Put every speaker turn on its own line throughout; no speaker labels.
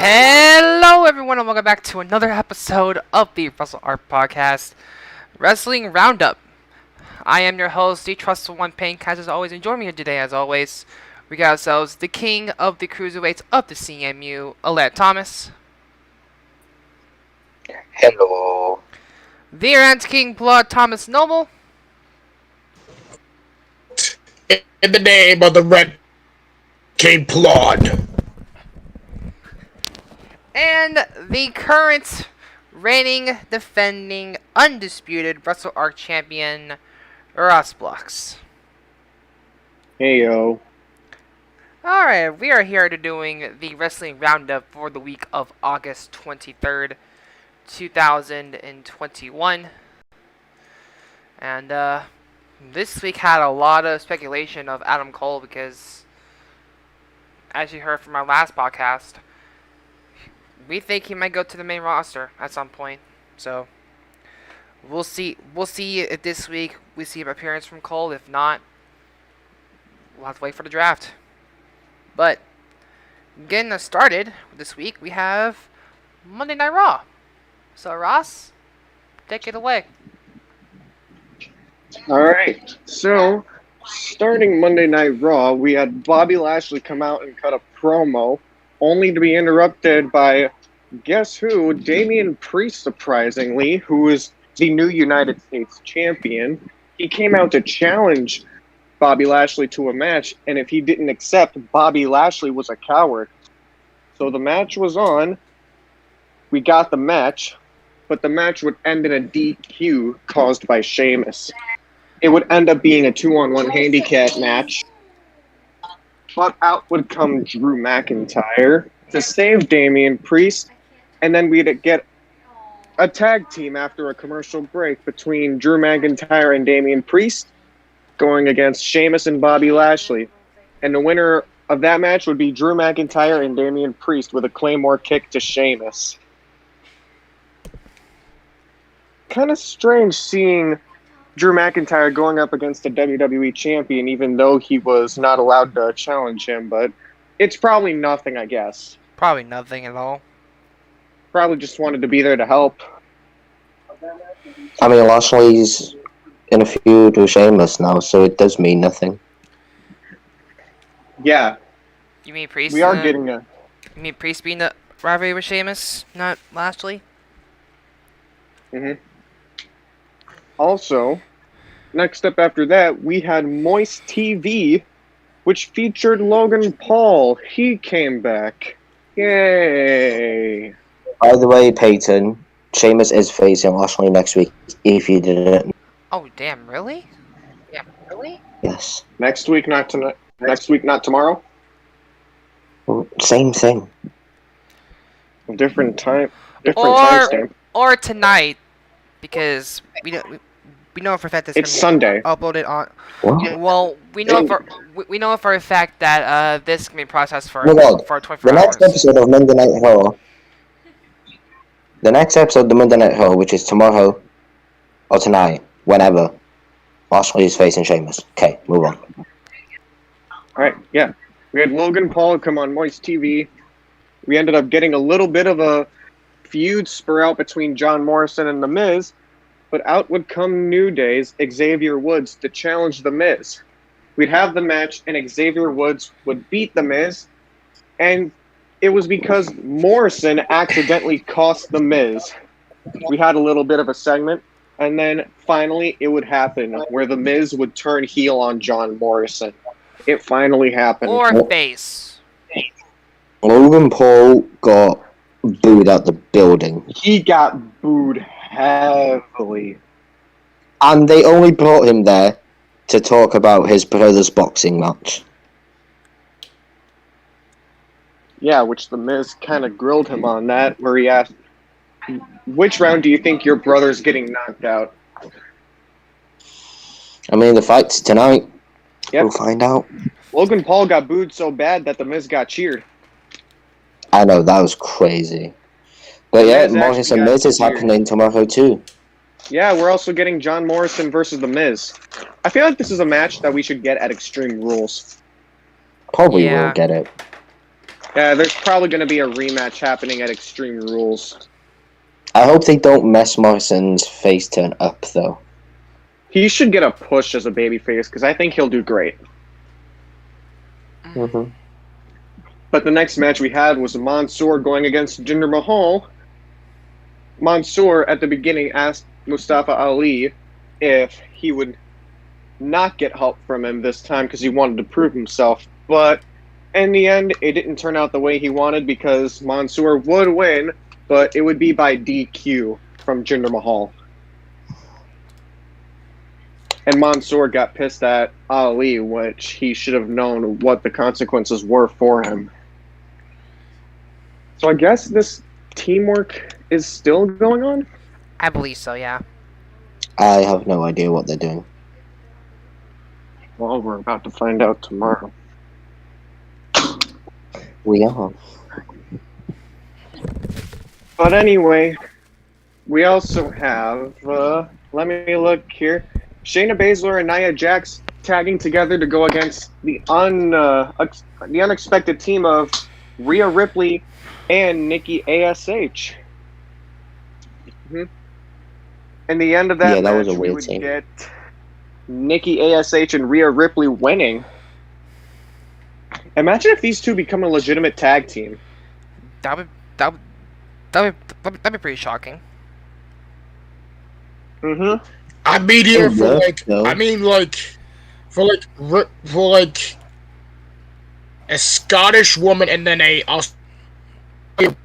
Hello everyone and welcome back to another episode of the Wrestle Art Podcast, Wrestling Roundup. I am your host, the Trustful One Paincast, as always, and joining me here today, as always, we got ourselves the king of the cruiserweights of the CMU, Alette Thomas.
Hello.
The Anti-King Blood, Thomas Noble.
In the name of the Red King Blood.
And the current reigning, defending, undisputed Wrestle Art champion, Ross Blocks.
Hey yo.
Alright, we are here to doing the Wrestling Roundup for the week of August 23rd, 2021. And this week had a lot of speculation of Adam Cole because, as you heard from our last podcast, we think he might go to the main roster at some point. So we'll see if this week we see an appearance from Cole. If not, we'll have to wait for the draft. But getting us started this week, we have Monday Night Raw. So Ross, take it away.
Alright, so starting Monday Night Raw, we had Bobby Lashley come out and cut a promo, only to be interrupted by, guess who, Damian Priest, surprisingly, who is the new United States champion. He came out to challenge Bobby Lashley to a match, and if he didn't accept, Bobby Lashley was a coward. So the match was on, we got the match, but the match would end in a DQ caused by Sheamus. It would end up being a 2-on-1 handicap match. But out would come Drew McIntyre to save Damian Priest, and then we'd get a tag team after a commercial break between Drew McIntyre and Damian Priest going against Sheamus and Bobby Lashley. And the winner of that match would be Drew McIntyre and Damian Priest with a Claymore kick to Sheamus. Kind of strange seeing Drew McIntyre going up against a WWE champion, even though he was not allowed to challenge him, but it's probably nothing, I guess.
Probably nothing at all.
Probably just wanted to be there to help.
I mean, Lashley's in a feud with Sheamus now, so it does mean nothing.
Yeah,
You mean Priest?
we are getting a...
You mean Priest being the rivalry with Sheamus, not Lashley?
Also, next up after that, we had Moist TV, which featured Logan Paul. He came back. Yay!
By the way, Peyton, Sheamus is facing Lashley next week, if you didn't.
Oh, damn, really? Yeah, really?
Yes.
Next week, not tonight. Next week, not tomorrow.
Well, same thing.
Different time. Different timestamp.
Or tonight, because we know for a fact that
It's Sunday.
uploaded on.
What?
Well, we know for a fact that this can be processed for
Hold on.
24
The
hours.
next episode of Monday Night Raw. The next episode of the Monday Night Raw, which is tomorrow or tonight, whenever, Lashley is facing Sheamus. Okay, move on.
Alright, yeah. We had Logan Paul come on Moist TV. We ended up getting a little bit of a feud spur out between John Morrison and The Miz, but out would come New Day's Xavier Woods to challenge The Miz. We'd have the match, and Xavier Woods would beat The Miz, and it was because Morrison accidentally cost The Miz. We had a little bit of a segment, and then finally it would happen, where The Miz would turn heel on John Morrison. It finally happened.
Or face.
Logan Paul got booed out the building.
He got booed heavily.
And they only brought him there to talk about his brother's boxing match.
Yeah, which The Miz kind of grilled him on that, where he asked, which round do you think your brother's getting knocked out?
I mean, the fight's tonight.
Yep.
We'll find out.
Logan Paul got booed so bad that The Miz got cheered.
I know, that was crazy. But yeah,
Miz
Morrison
actually
and
got
Miz is
cheered.
happening tomorrow too.
Yeah, we're also getting John Morrison versus The Miz. I feel like this is a match that we should get at Extreme Rules.
Probably
Yeah.
will get it.
There's probably going to be a rematch happening at Extreme Rules.
I hope they don't mess Morrison's face turn up, though.
He should get a push as a babyface because I think he'll do great.
Mm-hmm.
But the next match we had was Mansoor going against Jinder Mahal. Mansoor, at the beginning, asked Mustafa Ali if he would not get help from him this time because he wanted to prove himself. But in the end, it didn't turn out the way he wanted because Mansoor would win, but it would be by DQ from Jinder Mahal. And Mansoor got pissed at Ali, which he should have known what the consequences were for him. So I guess this teamwork is still going on?
I believe so, yeah.
I have no idea what they're doing.
Well, we're about to find out tomorrow.
We are.
But anyway, we also have, let me look here, Shayna Baszler and Nia Jax tagging together to go against the unexpected team of Rhea Ripley and Nikki ASH. Mm-hmm. In the end of that
that
match,
was a
we
weird
would
scene.
get Nikki ASH and Rhea Ripley winning. Imagine if these two become a legitimate tag team.
That'd be pretty shocking.
Mm-hmm.
I'd be here for like,
No.
I mean for like a Scottish woman and then a Australian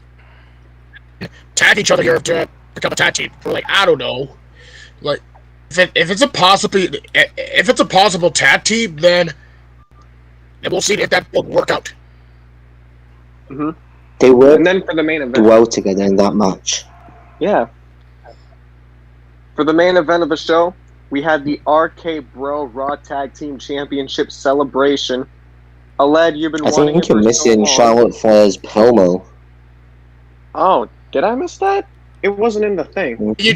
tag each other here to become a tag team. For like, I don't know, like if it's a possible tag team, then we'll see if that will work out.
Mm-hmm.
They worked
And then for the main event,
well together in that match.
yeah. For the main event of the show, we had the RK Bro Raw Tag Team Championship celebration. Aled, you've been
I
wanting
think
it
you're
for so
missing
long.
Charlotte Flair's promo.
Oh, did I miss that? It wasn't in the thing.
You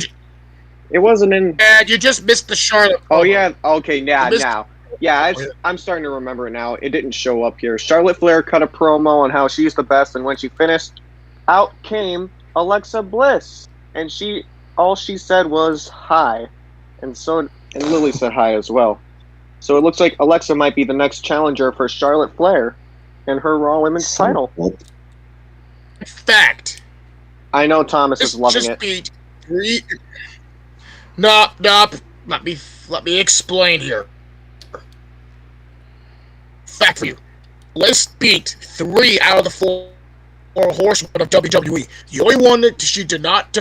It wasn't in.
you just missed the Charlotte.
Oh
promo.
yeah. Okay. Yeah.
You missed-
Now. Yeah. I'm starting to remember it now. It didn't show up here. Charlotte Flair cut a promo on how she's the best, and when she finished, out came Alexa Bliss, and all she said was hi, and Lily said hi as well. So it looks like Alexa might be the next challenger for Charlotte Flair and her Raw Women's title.
Fact.
I know Thomas is loving
just
it.
beat 3. No. Let me explain here. Fact for you. Bliss beat 3 out of the 4 horsemen of WWE. The only one that she did not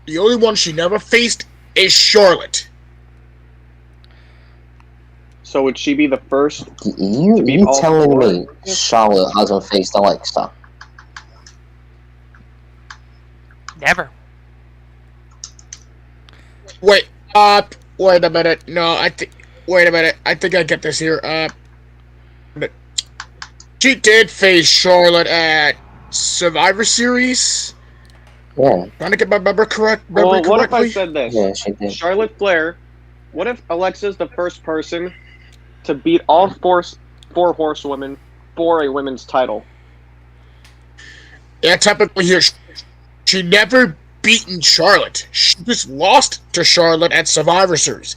the only one she never faced is Charlotte.
So would she be the first?
You
beat all
telling
4?
me Charlotte hasn't faced Alexa?
Never.
Wait a minute. No, wait a minute. I think I get this here. She did face Charlotte at Survivor Series.
Yeah.
Trying to get my memory correct.
Well, what if I
correctly?
said this?
Yeah, she did.
Charlotte Flair. What if Alexa's the first person to beat all four horsewomen for a women's title?
Yeah, technically here, she never beaten Charlotte. She just lost to Charlotte at Survivor Series.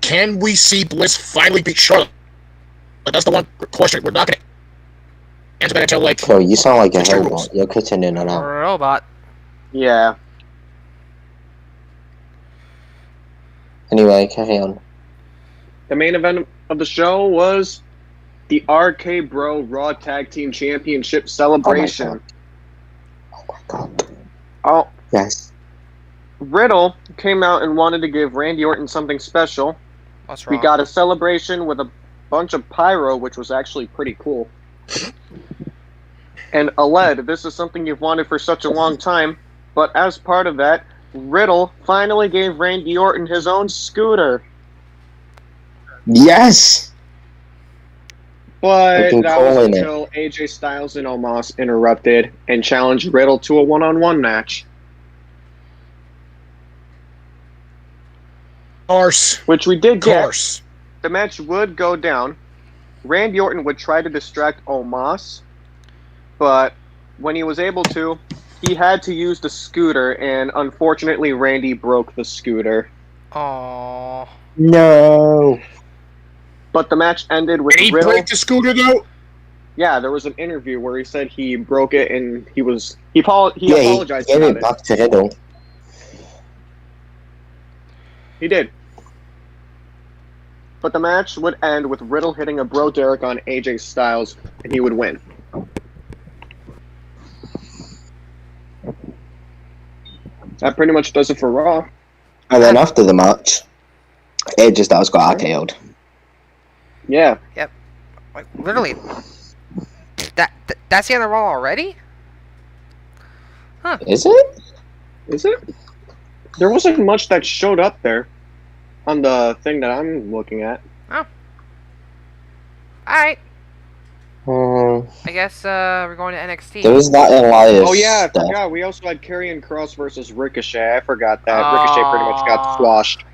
Can we see Bliss finally beat Charlotte? That's the one question we're not going to answer that until like.
Bro, you sound like a
Extreme
robot.
Rules.
You're cutting in and out.
Robot.
Yeah.
Anyway, carry on.
The main event of the show was the RK Bro Raw Tag Team Championship celebration.
Oh my god.
Oh,
Yes.
Riddle came out and wanted to give Randy Orton something special.
What's wrong?
We got a celebration with a bunch of pyro, which was actually pretty cool. And Aled, this is something you've wanted for such a long time, but as part of that, Riddle finally gave Randy Orton his own scooter.
Yes!
But
I've been
that was
calling it.
until AJ Styles and Omos interrupted and challenged Riddle to a one-on-one match,
Course.
which we did get.
Course.
The match would go down, Randy Orton would try to distract Omos, but when he was able to, he had to use the scooter, and unfortunately, Randy broke the scooter.
Aww.
No.
But the match ended with
Did he
Riddle.
break the scooter though?
Yeah, there was an interview where he said he broke it, and he apologized
he gave
about
it back to Riddle.
He did. But the match would end with Riddle hitting a Bro Derek on AJ Styles, and he would win. That pretty much does it for Raw.
And then after the match, AJ Styles got RKO'd.
Yeah.
Like, literally. That's the end of Raw already?
Is it?
Is it? There wasn't much that showed up there on the thing that I'm looking at.
Alright.
Hmm.
I guess we're going to NXT.
There was that Elias
Oh yeah, I
stuff.
forgot. We also had Karrion Kross versus Ricochet. I forgot that. Ricochet pretty much got squashed.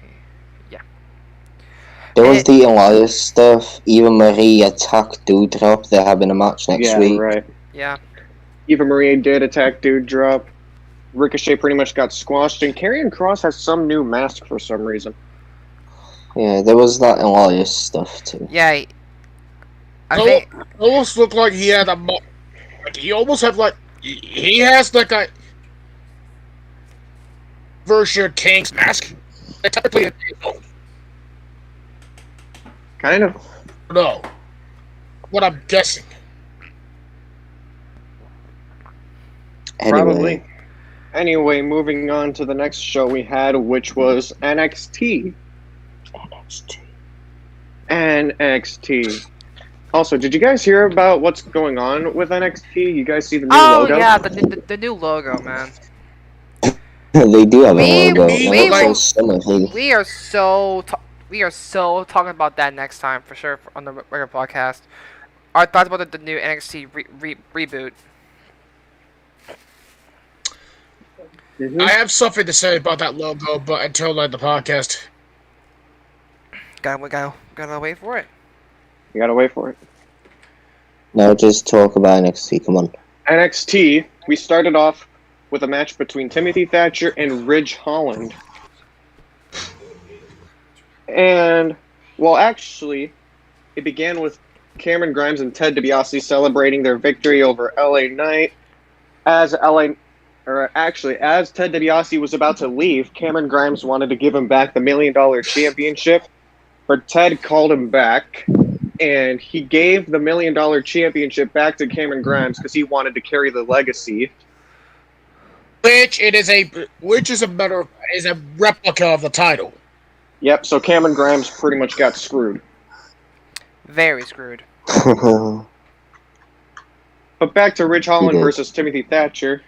There was the Elias stuff. Eva Marie attacked Doudrop. They're having a match next
Yeah,
week.
right.
Yeah.
Eva Marie did attack Doudrop. Ricochet pretty much got squashed, and Karrion Kross has some new mask for some reason.
Yeah, there was that Elias stuff too.
Yeah. I
Oh.
think.
Almost looked like he had like he almost had like he has like a version of King's mask. Technically,
Kind of.
no. What I'm guessing.
Anyway,
Probably. Anyway, moving on to the next show we had, which was NXT. NXT. Also, did you guys hear about what's going on with NXT? You guys see the new logo?
Yeah, the new logo, man.
they do have
We-
a logo.
we-
It looks
like-
so similar.
We are so talking about that next time for sure on the regular podcast. Our thoughts about the new NXT reboot.
Mhm.
I have something to say about that logo, but until the podcast.
Gotta wait for it.
You gotta wait for it.
No, just talk about NXT. Come on.
NXT, we started off with a match between Timothy Thatcher and Ridge Holland. And, well, actually, it began with Cameron Grimes and Ted DiBiase celebrating their victory over LA Knight. As Ted DiBiase was about to leave, Cameron Grimes wanted to give him back the $1 Million Championship, but Ted called him back, and he gave the $1 Million Championship back to Cameron Grimes because he wanted to carry the legacy.
Which is a replica of the title.
Yep, so Cameron Grimes pretty much got screwed.
Very screwed.
But back to Ridge Holland
did.
versus Timothy Thatcher.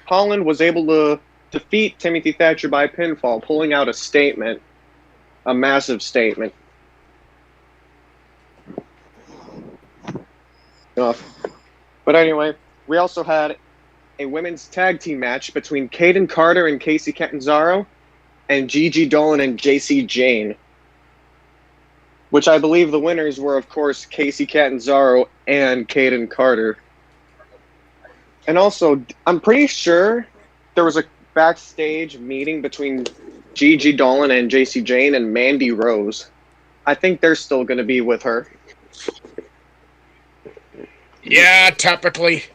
Holland was able to defeat Timothy Thatcher by pinfall, pulling out a statement. A massive statement. Enough. But anyway, we also had a women's tag team match between Kaden Carter and Casey Catanzaro and Gigi Dolan and JC Jane. Which I believe the winners were, of course, Casey Catanzaro and Kaden Carter. And also, I'm pretty sure there was a backstage meeting between Gigi Dolan and JC Jane and Mandy Rose. I think they're still going to be with her.
Yeah, typically.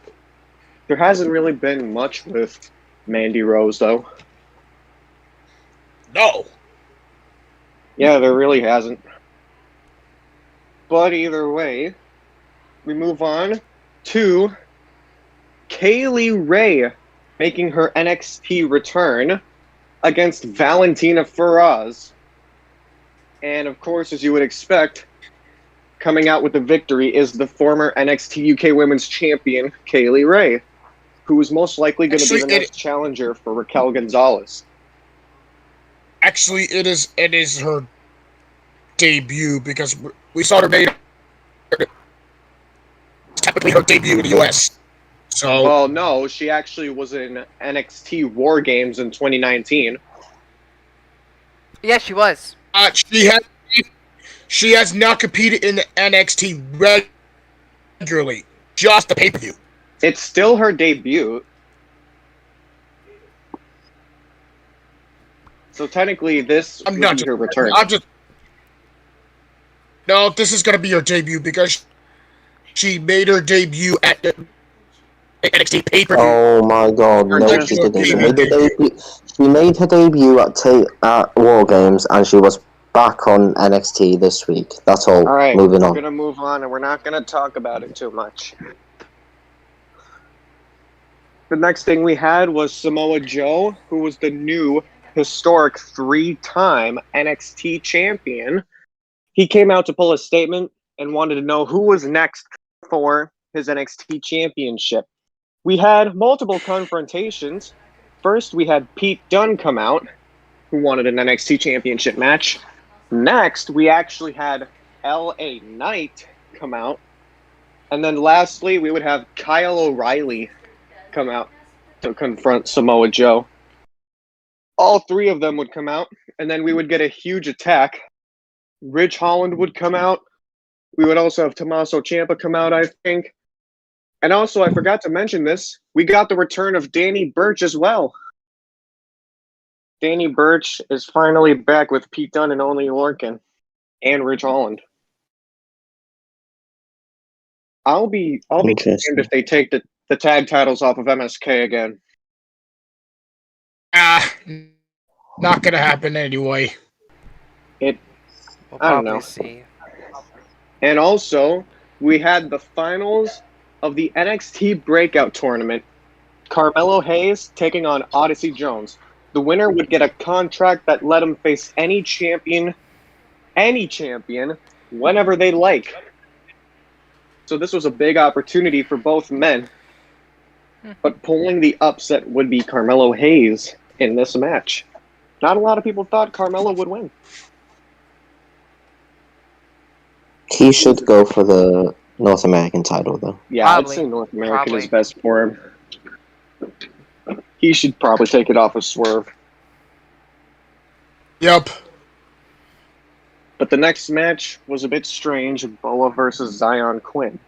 There hasn't really been much with Mandy Rose, though.
No.
Yeah, there really hasn't. But either way, we move on to Kaylee Ray making her NXT return against Valentina Feroz. And of course, as you would expect, coming out with the victory is the former NXT UK Women's Champion, Kaylee Ray, who is most likely going to be the
Actually,
next challenger for Raquel Gonzalez.
Actually, it is her debut because we saw her made technically her debut in the US. So
Well, no, she actually was in NXT War Games in 2019.
Yeah, she was.
she had She has not competed in the NXT regularly, just the pay-per-view.
It's still her debut. So technically, this
I'm
would
not
be
just.
her return.
No, this is gonna be her debut because she made her debut at the NXT pay-per-view.
Oh my god,
Her
no, she
regular
didn't. She
debut.
made, she made her debut at War Games, and she was back on NXT this week. That's all.
All right,
Moving
we're
on.
gonna move on, and we're not gonna talk about it too much. The next thing we had was Samoa Joe, who was the new historic 3-time NXT champion. He came out to pull a statement and wanted to know who was next for his NXT championship. We had multiple confrontations. First, we had Pete Dunne come out, who wanted an NXT championship match. Next, we actually had LA Knight come out. And then lastly, we would have Kyle O'Reilly come out to confront Samoa Joe. All three of them would come out, and then we would get a huge attack. Ridge Holland would come out. We would also have Tommaso Ciampa come out, I think. And also, I forgot to mention this, we got the return of Danny Burch as well. Danny Burch is finally back with Pete Dunne and Only Lorcan and Ridge Holland. I'll be damned if they take the tag titles off of MSK again.
Not gonna happen anyway.
We'll
I don't
probably
know.
see.
And also, we had the finals of the NXT Breakout Tournament. Carmelo Hayes taking on Odyssey Jones. The winner would get a contract that let him face any champion, whenever they like. So this was a big opportunity for both men. But pulling the upset would be Carmelo Hayes in this match. Not a lot of people thought Carmelo would win.
He should go for the North American title, though.
Yeah,
Probably.
I'd say North American is
Probably.
best for him. He should probably take it off of Swerve.
Yep.
But the next match was a bit strange. Boa versus Zion Quinn.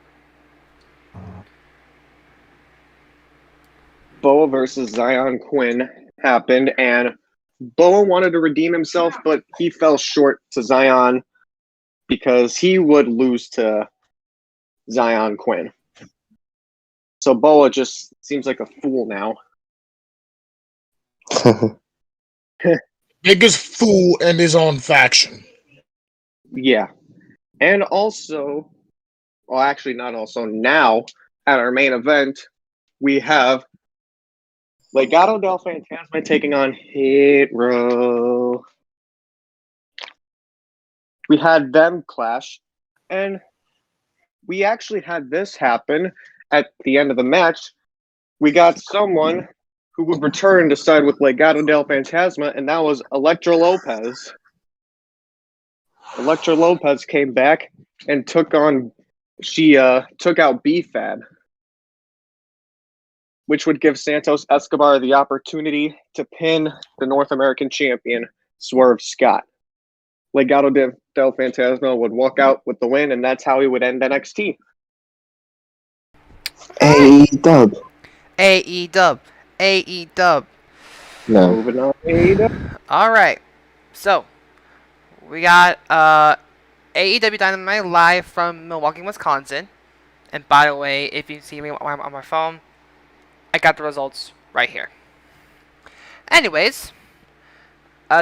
Boa versus Zion Quinn happened, and Boa wanted to redeem himself, but he fell short to Zion because he would lose to Zion Quinn. So Boa just seems like a fool now.
Biggest fool in his own faction.
Yeah. And also, well, actually, not also, now at our main event, we have Legado del Fantasma taking on Hit Row. We had them clash, and we actually had this happen at the end of the match. We got someone who would return to side with Legado del Fantasma, and that was Elektra Lopez. Elektra Lopez came back and took out B-Fab, which would give Santos Escobar the opportunity to pin the North American champion, Swerve Scott. Legado del Fantasma would walk out with the win, and that's how he would end NXT.
A-Dub.
AE-Dub. AE-Dub.
No.
Moving on, AEW.
Alright. So, we got AEW Dynamite live from Milwaukee, Wisconsin. And by the way, if you see me on my phone, I got the results right here. Anyways,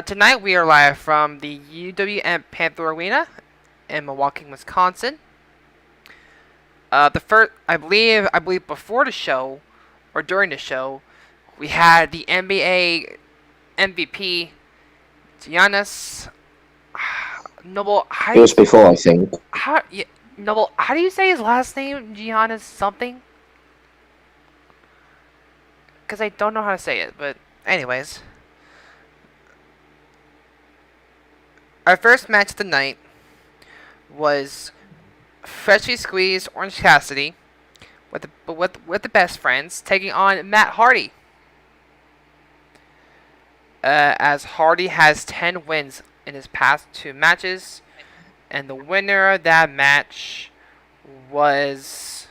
tonight we are live from the UWM Panther Arena in Milwaukee, Wisconsin. The first, I believe before the show or during the show, we had the NBA MVP Giannis Noble.
It was before, I think.
Noble, how do you say his last name? Giannis something? Because I don't know how to say it, but anyways. Our first match of the night was freshly squeezed Orange Cassidy with the Best Friends taking on Matt Hardy. As Hardy has 10 wins in his past 2 matches, And the winner of that match was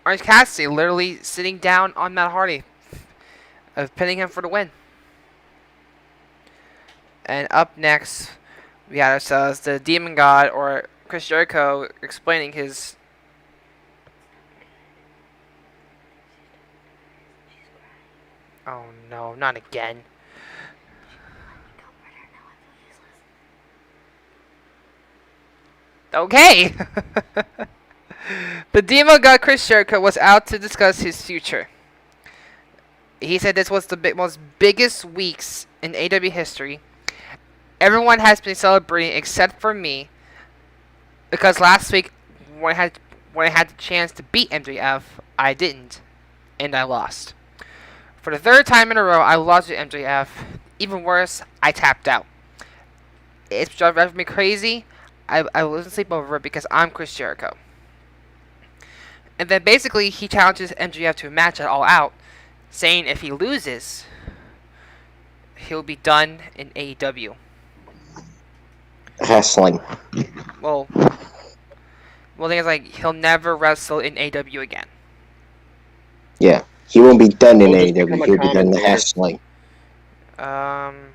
Orange Cassidy, literally sitting down on Matt Hardy, pinning him for the win. And up next, we had ourselves the Demon God, or Chris Jericho, explaining his. Oh no, not again. Okay! The Demon God Chris Jericho was out to discuss his future. He said this was the most biggest weeks in AW history. Everyone has been celebrating except for me, because last week when I had the chance to beat MJF, I didn't, and I lost. For the third time in a row, I lost to MJF. Even worse, I tapped out. It's driving me crazy. I wasn't sleep over it because I'm Chris Jericho. And then basically he challenges MJF to a match at All Out, saying if he loses, he'll be done in AEW.
Wrestling.
Well, the thing is, like, he'll never wrestle in AEW again.
Yeah. He won't be done in
He'll just
AEW.
become a
He'll be done in
commentator.
wrestling.
I'm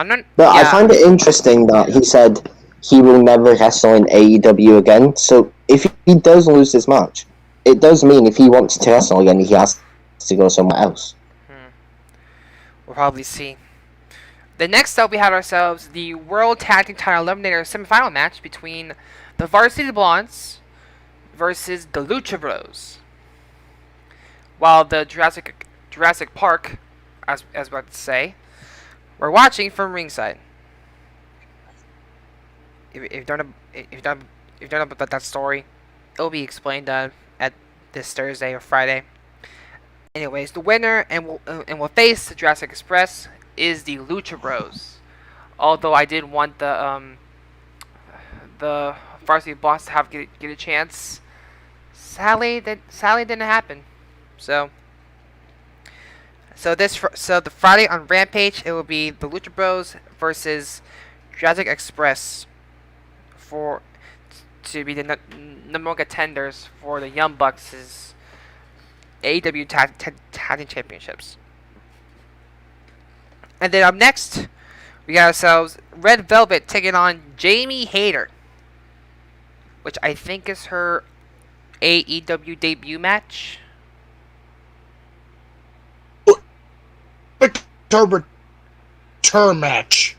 not.
But
yeah.
I find it interesting that he said he will never wrestle in AEW again. So if he does lose this match, it does mean if he wants to wrestle again, he has to go somewhere else.
We'll probably see. The next up, we had ourselves the World Tag Team Title Eliminator semifinal match between the Varsity Blondes versus the Lucha Bros. While the Jurassic Park, as I was about to say, we're watching from ringside. If you've done about that story, it'll be explained at this Thursday or Friday. Anyways, the winner and will face the Jurassic Express is the Lucha Bros. Although I did want the Varsity Blondes to get a chance, sadly didn't happen. So the Friday on Rampage, it will be the Lucha Bros versus Jurassic Express to be the number one contenders for the Young Bucks' AEW Tag Team Championships. And then up next, we got ourselves Red Velvet taking on Jamie Hayter, which I think is her AEW debut match.
Return match.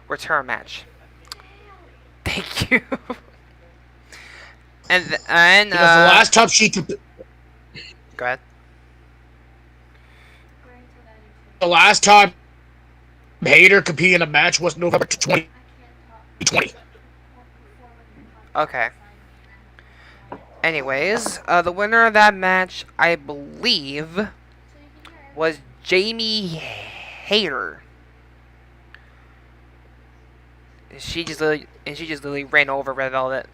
Return match. Thank you. and
Because the last time she
go ahead.
The last time Hayter competed in a match was November 2020.
Okay. Anyways, the winner of that match, I believe, was Jamie Hayter. She just literally ran over Red Velvet.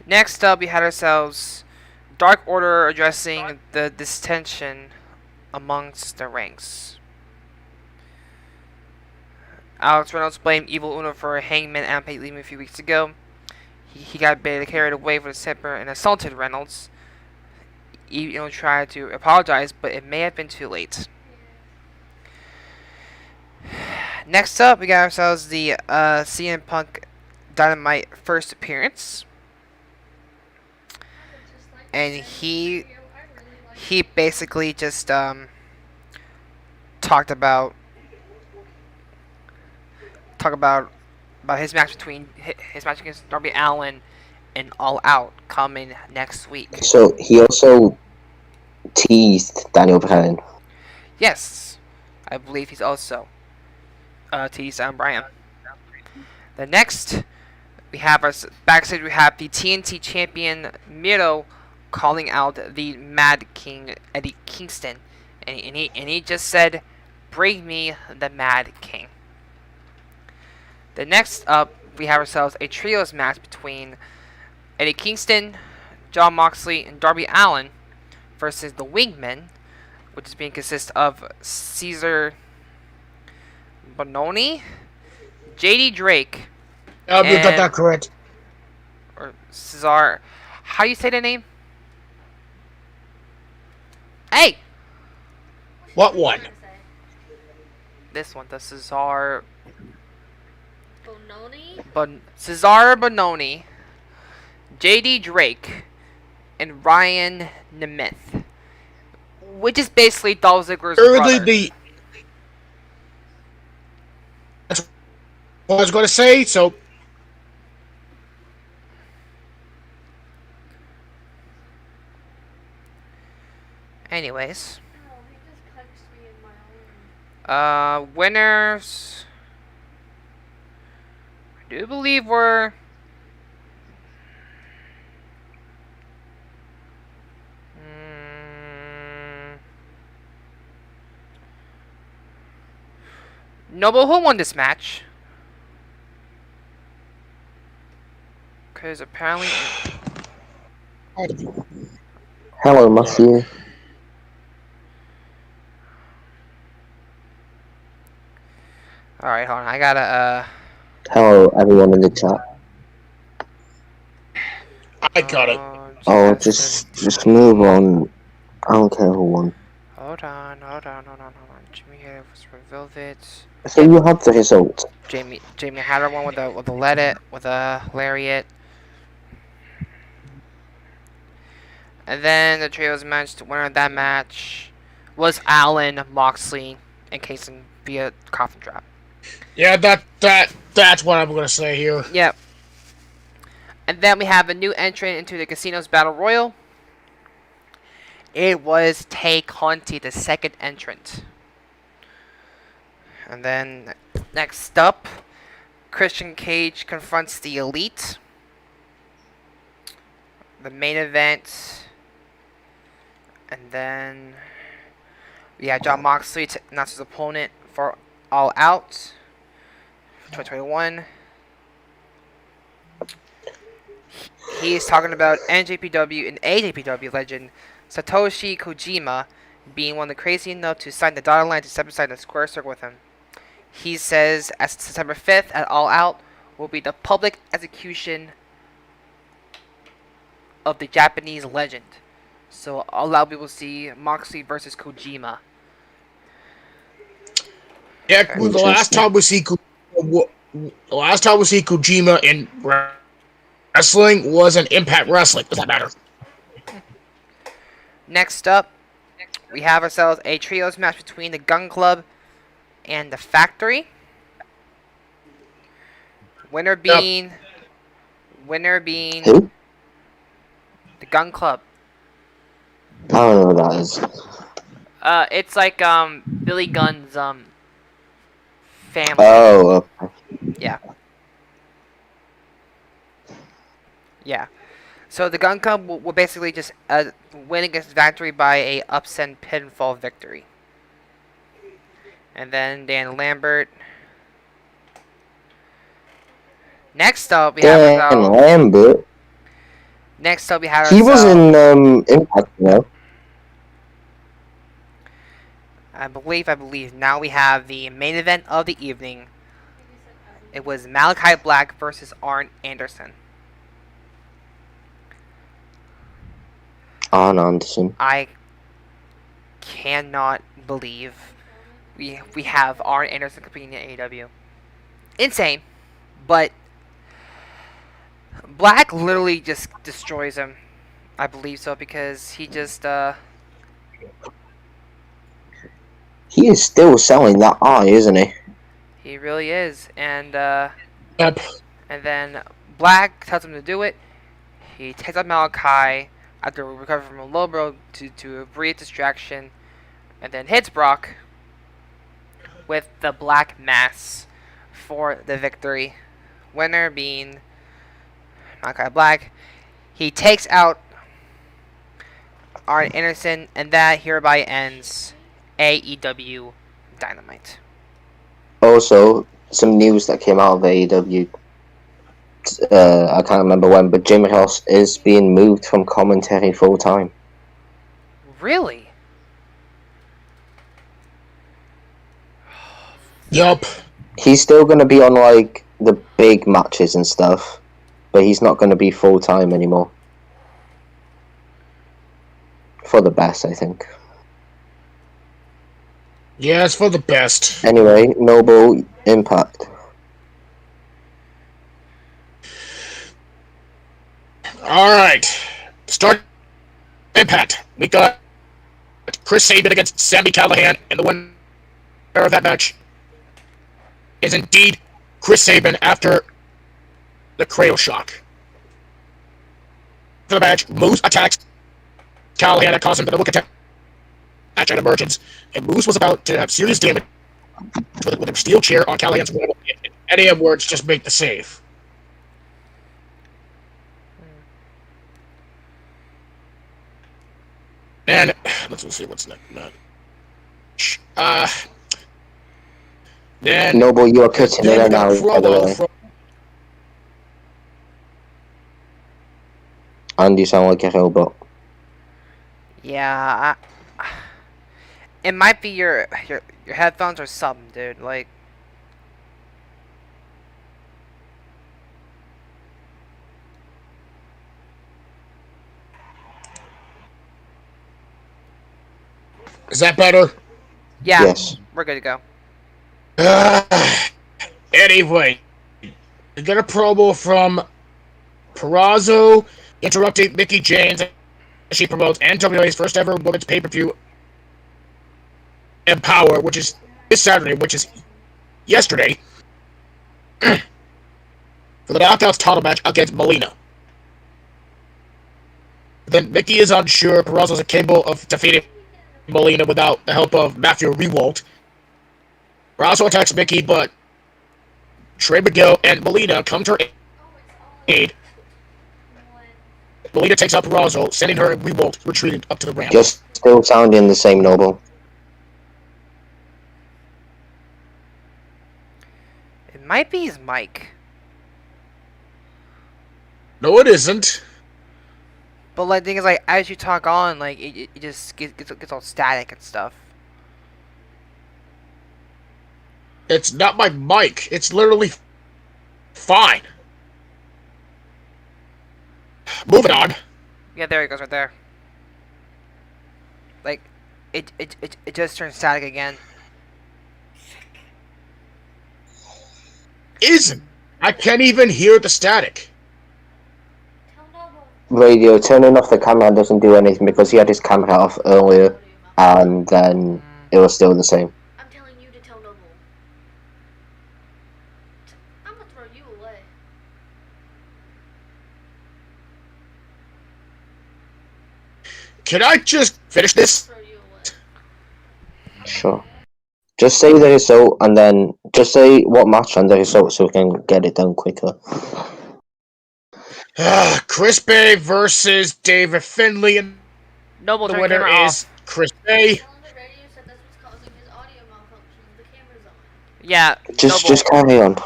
Next up, we had ourselves Dark Order addressing the distension amongst the ranks. Alex Reynolds blamed Evil Uno for a Hangman Ampage leaving a few weeks ago. He got barely carried away with his temper and assaulted Reynolds. Evil Uno tried to apologize, but it may have been too late. Next up, we got ourselves the CM Punk Dynamite first appearance. And he basically just talked about his match against Darby Allin and All Out coming next week.
So he also teased Daniel Bryan.
Yes, I believe he's also teased Bryan. The next, we have our backstage. We have the TNT champion Miro calling out the Mad King Eddie Kingston, and he just said, "Bring me the Mad King." The next up, we have ourselves a trios match between Eddie Kingston, Jon Moxley, and Darby Allin versus the Wingmen, which is being consist of Caesar Bononi, JD Drake,
You got
and
that correct.
or Cesar. How do you say the name? Hey,
What one?
this one, the Cesar
Bononi?
Cesar Bononi, JD Drake, and Ryan Nemeth, which is basically Dolph Ziggler's
Early
brother.
the. That's what I was going to say. So
Anyways,
Oh, he just punched me in my arm.
winners. I do believe were. Noble, who won this match? Because apparently.
Hello, Matthew.
Alright, hold on. I gotta,
Hello, everyone in the chat.
I got it.
Oh, just move on. I don't care who won.
Hold on. Jimmy Hader was for Velvet.
So you have the result.
Jamie Hader won with a lariat. And then the trios match, the winner of that match was Allen Moxley encasing via coffin drop.
Yeah, that's what I'm going to say here.
Yep. And then we have a new entrant into the Casino's Battle Royal. It was Tay Conti, the second entrant. And then next up, Christian Cage confronts the Elite. The main event. And then we have John Moxley to announce his opponent for All Out for 2021. He is talking about NJPW and AJPW legend Satoshi Kojima being one of the crazy enough to sign the dotted line to step inside the square circle with him. He says as September 5th at All Out will be the public execution of the Japanese legend. So All Out people see Moxley versus Kojima.
Yeah, the last time we see Kojima in wrestling was in Impact Wrestling. Does that matter?
Next up, we have ourselves a trios match between the Gun Club and the Factory. Winner being
Who?
the Gun Club.
I don't know what that is.
It's like Billy Gunn's family.
Oh, okay.
Yeah. So the Gun Club will basically just win against Factory by a upset pinfall victory. And then Dan Lambert. Next up, we have
Dan Lambert. He was in Impact, you know.
I believe. Now we have the main event of the evening. It was Malachi Black versus Arn Anderson.
Arn Anderson.
I cannot believe we have Arn Anderson competing in AEW. Insane, but Black literally just destroys him. I believe so because he just
He is still selling that eye, isn't he?
he really is, and
Yep.
and then Black tells him to do it. He takes out Malachi after recovering from a low blow to a brief distraction, and then hits Brock with the Black Mass for the victory. Winner being Malachi Black. He takes out Arn Anderson, and that hereby ends AEW Dynamite.
Also, some news that came out of AEW. I can't remember when, but Jim Ross is being moved from commentary full time.
Really?
Yup.
He's still gonna be on like the big matches and stuff, but he's not gonna be full time anymore. For the best, I think.
Yeah, it's for the best.
Anyway, Noble Impact.
Alright. Start Impact. We got Chris Sabin against Sami Callihan, and the winner of that match is indeed Chris Sabin after the cradle shock. For the match, Moose attacks Callihan that caused him to look attack at emergence, and Moose was about to have serious damage with a steel chair on Callahan's wall. Eddie Edwards just made the save. And let's see what's next. Then
Noble, you are cutting in and out, by the way. And you sound like a robot.
Yeah, it might be your headphones or something, dude. Like,
Is that better?
yeah,
Yes.
we're good to go.
Anyway, we got a promo from Perazo interrupting Mickie James as she promotes NWA's first ever women's pay-per-view, Empower, which is this Saturday, which is yesterday, for the Knockouts title match against Melina. Then Mickie is unsure Perazo's capable of defeating Melina without the help of Matthew Rewalt. Perazo attacks Mickie, but Trey Miguel and Melina come to her aid. Melina takes out Perazo, sending her and Rewalt retreating up to the ramp.
Just still sounding the same, Noble.
It might be his mic,
No, it isn't.
but like, the thing is, like, as you talk on, like, it just gets all static and stuff.
It's not my mic. It's literally fine. Moving on.
Yeah, there it goes, right there. Like, it just turns static again.
Isn't. I can't even hear the static.
Radio, turning off the camera doesn't do anything because he had his camera off earlier and then it was still the same.
I'm telling you to tell Noble. I'm gonna throw you away.
Can I just finish this?
Throw you away.
Sure. Just say the result and then just say what match and the result so we can get it done quicker.
Chris Bay versus David Finlay, and
Noble,
the
turn
winner
camera
is
off.
Chris Bay.
On the radio said that's what's causing his audio malfunctions. The camera's on.
Yeah,
Just carry on.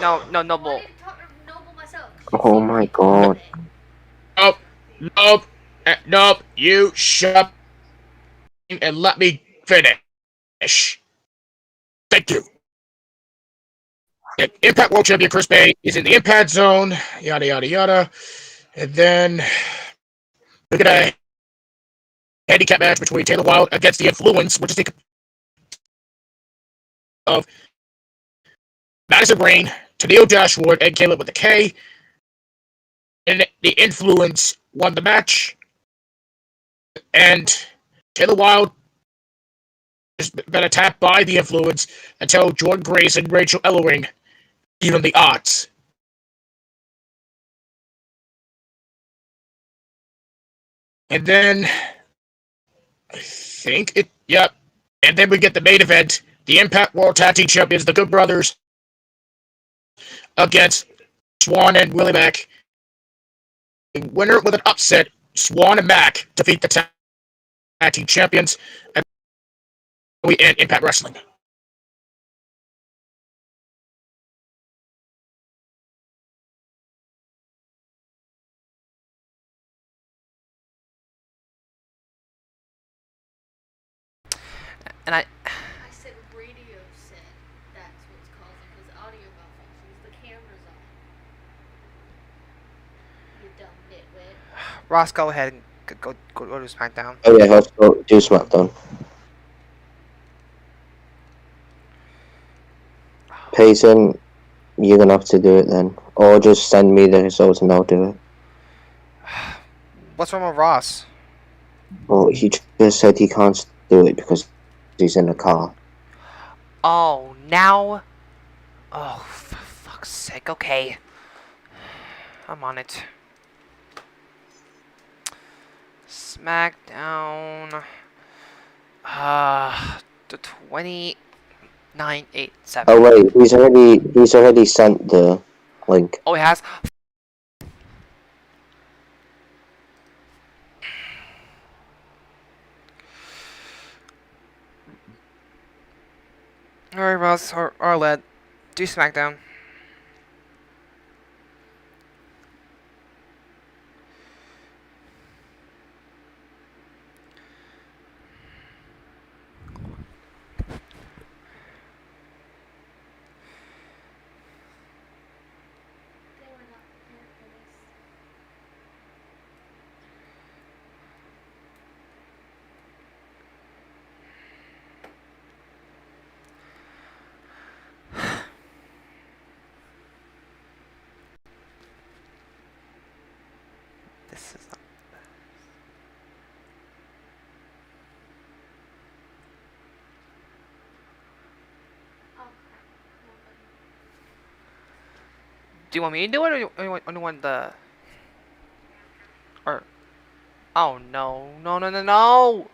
no, Noble.
I need to talk to Noble myself.
Oh my god.
Nope. You shut up and let me finish. Thank you. Impact World Champion Chris Bay is in the Impact Zone. Yada yada yada. And then we got a handicap match between Taylor Wilde against the Influence, which is the of Madison Rain, Tennille Dashwood, and Caleb with a K. And the Influence won the match. And Taylor Wilde has been attacked by the Influence until Jordan Grace and Rachel Ellering even the odds. And then I think it, yep. And then we get the main event, the Impact World Tag Team Champions, the Good Brothers, against Swan and Willie Mack. The winner with an upset, Swan and Mack defeat the Tag Team Champions, and we end Impact Wrestling.
And
I said radio said that
Ross, go ahead and go to SmackDown.
Oh yeah, let's go do SmackDown. Payson, you're gonna have to do it then. Or just send me the results and I'll do it.
What's wrong with Ross?
Well, he just said he can't do it because he's in the car.
Oh, now? Oh, for fuck's sake. Okay. I'm on it. SmackDown. The 2987.
Oh wait, he's already sent the link.
Oh, he has? Alright, Ross, or Arlette, do SmackDown. This is not. Do you want me to do it, or you want the... Or... Oh, no. No!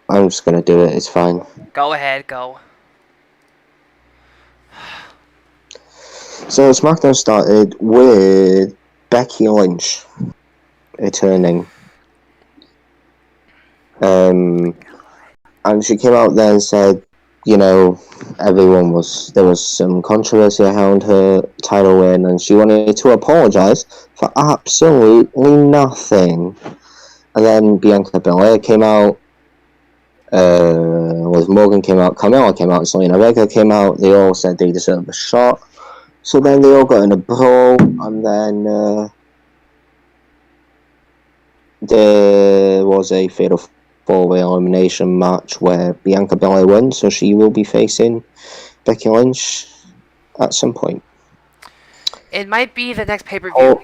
I'm just gonna do it, it's fine.
Go ahead, go.
So SmackDown started with Becky Lynch returning. And she came out there and said, you know, there was some controversy around her title win, and she wanted to apologise for absolutely nothing. And then Bianca Belair came out, Liv Morgan came out, Carmella came out, Selena Vega came out. They all said they deserved a shot. So then they all got in a brawl, and then there was a fatal four-way elimination match where Bianca Belair won, so she will be facing Becky Lynch at some point.
It might be the next pay-per-view.
Oh,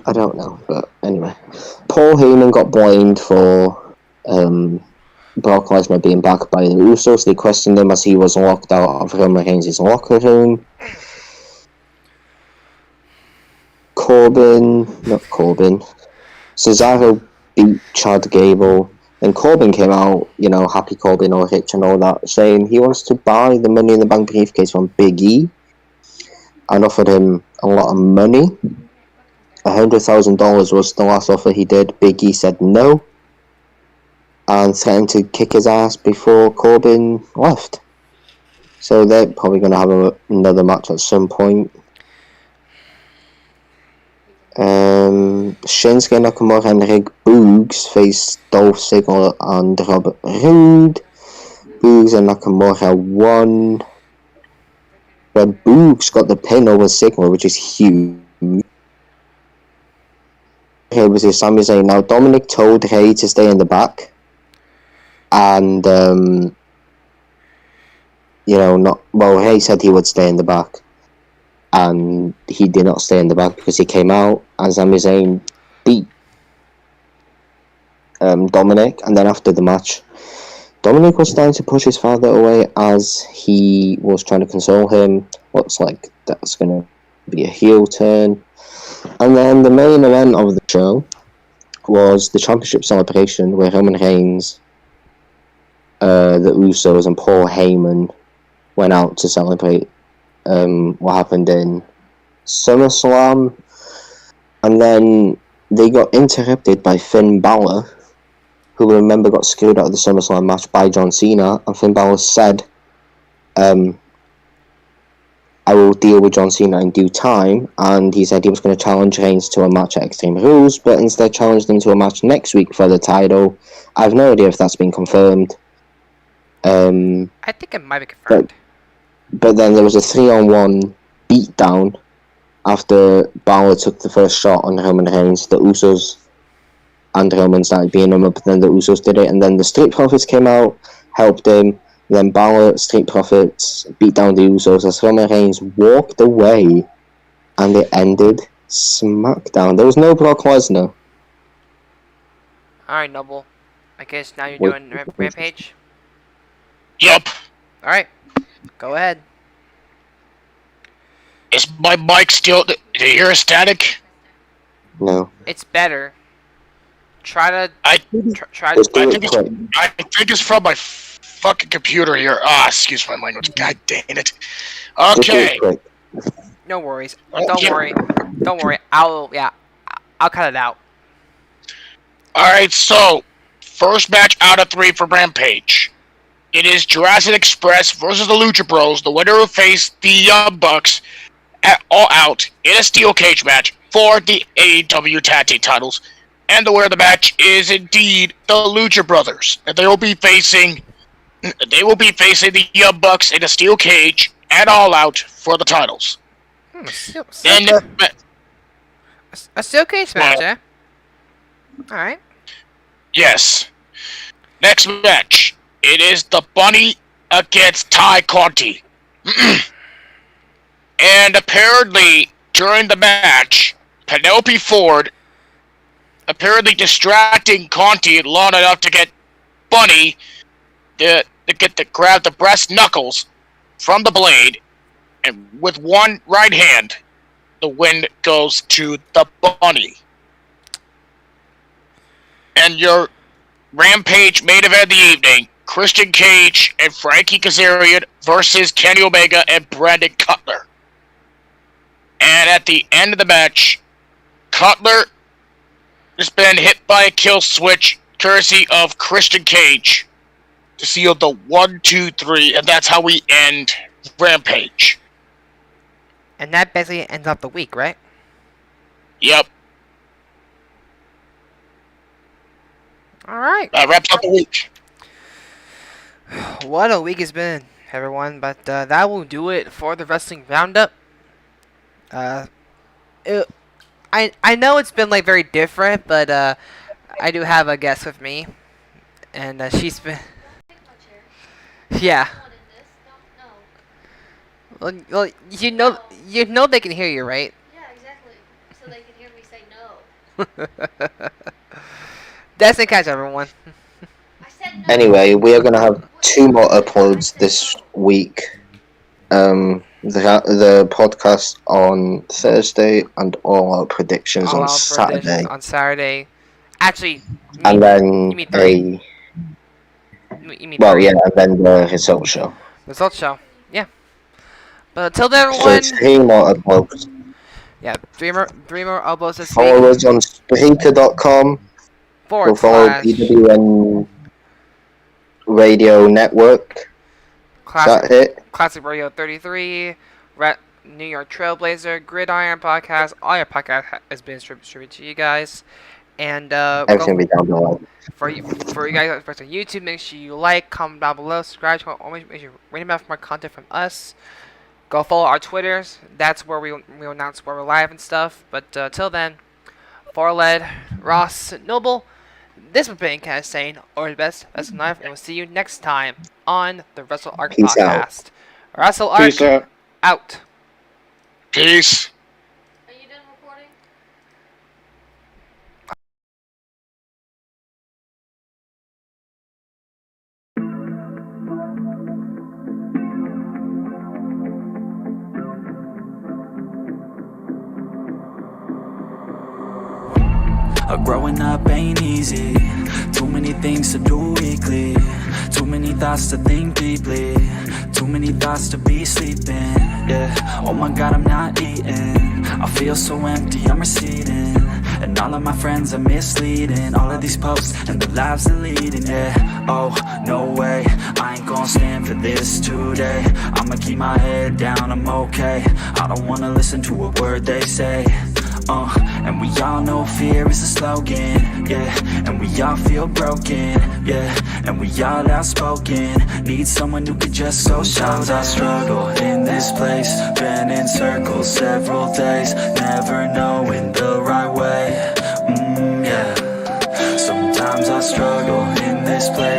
I don't know, but anyway. Paul Heyman got blamed for Brock Lesnar being backed by the Usos. They questioned him as he was locked out of Roman Reigns' locker room. Cesaro beat Chad Gable, and Corbin came out, you know, happy Corbin or Hitch and all that, saying he wants to buy the Money in the Bank briefcase from Big E, and offered him a lot of money. $100,000 was the last offer he did. Big E said no, and threatened to kick his ass before Corbin left. So they're probably going to have another match at some point. Shinsuke Nakamura and Rick Boogs faced Dolph Ziggler and Robert Roode. Boogs and Nakamura won. But Boogs got the pin over Ziggler, which is huge. Here was his Sami Zayn. Now Dominic told Rey to stay in the back, and Rey said he would stay in the back. And he did not stay in the back because he came out and Sami Zayn beat Dominic. And then after the match, Dominic was starting to push his father away as he was trying to console him. Looks like that's going to be a heel turn. And then the main event of the show was the championship celebration where Roman Reigns, the Usos, and Paul Heyman went out to celebrate what happened in SummerSlam, and then they got interrupted by Finn Balor, who, remember, got screwed out of the SummerSlam match by John Cena, and Finn Balor said, I will deal with John Cena in due time, and he said he was going to challenge Reigns to a match at Extreme Rules, but instead challenged him to a match next week for the title. I have no idea if that's been confirmed.
I think it might be confirmed.
But then there was a 3-on-1 beatdown after Balor took the first shot on Roman Reigns, the Usos and Roman started beating him up, but then the Usos did it, and then the Street Profits came out, helped him, then Balor, Street Profits beat down the Usos as Roman Reigns walked away, and it ended SmackDown. There was no Brock Lesnar.
Alright, Noble. I guess now you're doing Rampage?
Yup.
Alright. Go ahead.
Is my mic still... Do you hear static?
No.
It's better. Try to...
I
Try
Just do
to...
it quick.
I think it's from my fucking computer here. Ah, excuse my language. God dang it.
Just do
Okay.
it quick.
No worries.
Oh,
Don't
yeah.
worry. Don't worry. I'll cut it out.
Alright, so... First match out of 3 for Rampage. It is Jurassic Express versus the Lucha Bros. The winner will face the Young Bucks at All Out in a steel cage match for the AEW Tag Team titles. And the winner of the match is indeed the Lucha Brothers. And they will be facing the Young Bucks in a steel cage at All Out for the titles. Then
A steel cage match, eh? Alright.
yes. Next match. It is the Bunny against Ty Conti. And apparently, during the match, Penelope Ford apparently distracting Conti long enough to get Bunny to grab the brass knuckles from the blade, and with one right hand, the win goes to the Bunny. And your Rampage main event of the evening, Christian Cage and Frankie Kazarian versus Kenny Omega and Brandon Cutler. And at the end of the match, Cutler has been hit by a kill switch courtesy of Christian Cage to seal the 1-2-3, and that's how we end Rampage.
And that basically ends up the week, right?
Yep,
Alright.
that wraps up the week.
What a week it's been, everyone. But that will do it for the Wrestling Roundup. I know it's been like very different, but I do have a guest with me, and she's been yeah. Well, you know they can hear you, right?
Yeah, exactly. So they can hear me say no.
That's the catch, everyone.
I said no.
Anyway, we are going to have 2 more uploads this week. The podcast on Thursday and all our predictions
All
on
out
Saturday.
predictions on Saturday. Actually,
And then
you mean 3. You mean
well,
3.
yeah, and then the result show.
Result show. Yeah. But until then,
So
everyone.
3 more uploads.
Yeah, 3 more elbows this
Follow
week.
us on Spreaker.com. Go
/
follow BWN Radio Network.
Classic,
That hit.
Classic Radio 33, New York Trailblazer, Gridiron Podcast. All your podcast has been distributed to you guys. And
Everything will be down below.
for you guys on YouTube, make sure you like, comment down below, subscribe. Always make sure you rate about more content from us. Go follow our Twitters. That's where we announce where we're live and stuff. But till then, for Led, Ross, Noble, this has been kind of saying, or the best in life, and we'll see you next time on the Wrestle Arc
Peace out.
Podcast. Wrestle Arc
Peace out.
out.
Peace.
Are you done recording?
Growing up ain't easy. Too many things to do weekly. Too many thoughts to think deeply. Too many thoughts to be sleeping. Yeah. Oh my God, I'm not eating. I feel so empty, I'm receding. And all of my friends are misleading. All of these posts and the lives they're leading. Yeah. Oh, no way. I ain't gonna stand for this today. I'ma keep my head down, I'm okay. I don't wanna listen to a word they say. And we all know fear is a slogan, yeah. And we all feel broken, yeah. And we all outspoken, need someone who could just go. Sometimes I struggle in this place, been in circles several days, never knowing the right way, yeah. Sometimes I struggle in this place,